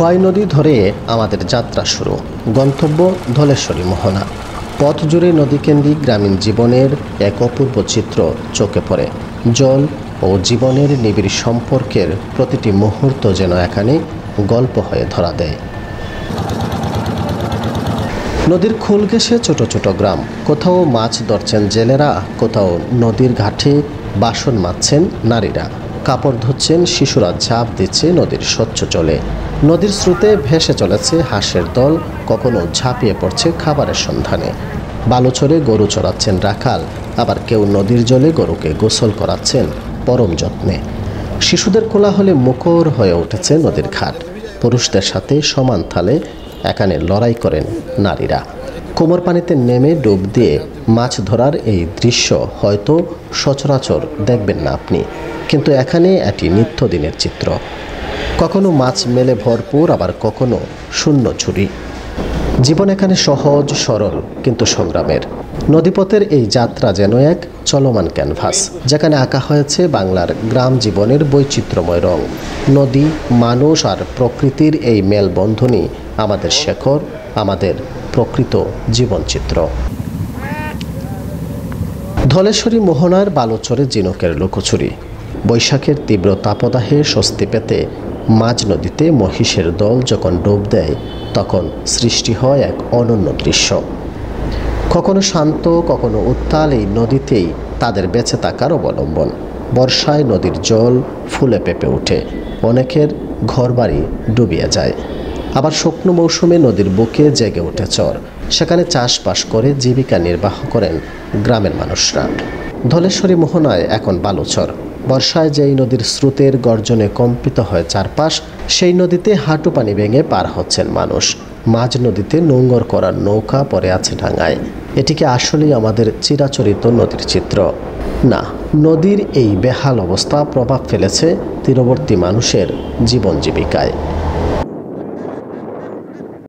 খোয়াই নদী ধরে আমাদের যাত্রা শুরু। গন্তব্য ধলেশ্বরী মোহনা। পথ জুড়ে নদীকেন্দ্রিক গ্রামীণ জীবনের এক অপূর্ব চিত্র চোখে পড়ে। জল ও জীবনের নিবিড় সম্পর্কের প্রতিটি মুহূর্ত যেন এখানে গল্প হয়ে ধরা দেয়। নদীর খোল ঘেঁষে ছোট ছোট গ্রাম, কোথাও মাছ ধরছেন জেলেরা, কোথাও নদীর ঘাটে বাসন মাজছেন নারীরা, কাপড় ধুচ্ছেন শিশুরা, ঝাঁপ দিচ্ছে নদীর স্বচ্ছ জলে। নদীর স্রোতে ভেসে চলেছে হাঁসের দল, কখনো ঝাঁপিয়ে পড়ছে খাবারের সন্ধানে। বালুচরে গরু চড়াচ্ছেন রাখাল, আবার কেউ নদীর জলে গরুকে গোসল করাচ্ছেন পরম যত্নে। শিশুদের কোলাহলে মুখর হয়ে উঠেছে নদীর ঘাট। পুরুষদের সাথে সমান তালে এখানে লড়াই করেন নারীরা। কোমর পানিতে নেমে ডুব দিয়ে মাছ ধরার এই দৃশ্য হয়তো সচরাচর দেখবেন না আপনি, কিন্তু এখানে এটি নিত্যদিনের চিত্র। কখনো মাছ মেলে ভরপুর, আবার কখনো শূন্য ঝুড়ি। জীবন এখানে সহজ সরল কিন্তু সংগ্রামের। নদীপথের এই যাত্রা যেন এক চলমান ক্যানভাস, যেখানে আঁকা হয়েছে বাংলার গ্রাম জীবনের বৈচিত্র্যময় রং। নদী, মানুষ আর প্রকৃতির এই মেলবন্ধনই আমাদের শেকড়, আমাদের প্রকৃত জীবনচিত্র। ধলেশ্বরী মোহনার বালুচরে ঝিনুকের লুকোচুরি। বৈশাখের তীব্র তাপদাহে স্বস্তি পেতে মাঝ নদীতে মহিষের দল যখন ডুব দেয়, তখন সৃষ্টি হয় এক অনন্য দৃশ্য। কখনো শান্ত, কখনো উত্তাল এই নদীতেই তাদের বেঁচে থাকার অবলম্বন। বর্ষায় নদীর জল ফুলে পেঁপে ওঠে, অনেকের ঘরবাড়ি ডুবিয়ে যায়। আবার শুকনো মৌসুমে নদীর বুকে জেগে ওঠে চর, সেখানে চাষবাস করে জীবিকা নির্বাহ করেন গ্রামের মানুষরা। ধলেশ্বরী মোহনায় এখন বালুচর। বর্ষায় যেই নদীর স্রোতের গর্জনে কম্পিত হয় চারপাশ, সেই নদীতে হাঁটু পানি ভেঙে পার হচ্ছেন মানুষ। মাঝ নদীতে নোঙর করার নৌকা পড়ে আছে ডাঙায়। এটিকে আসলেই আমাদের চিরাচরিত নদীর চিত্র? না, নদীর এই বেহাল অবস্থা প্রভাব ফেলেছে তীরবর্তী মানুষের জীবন জীবিকায়।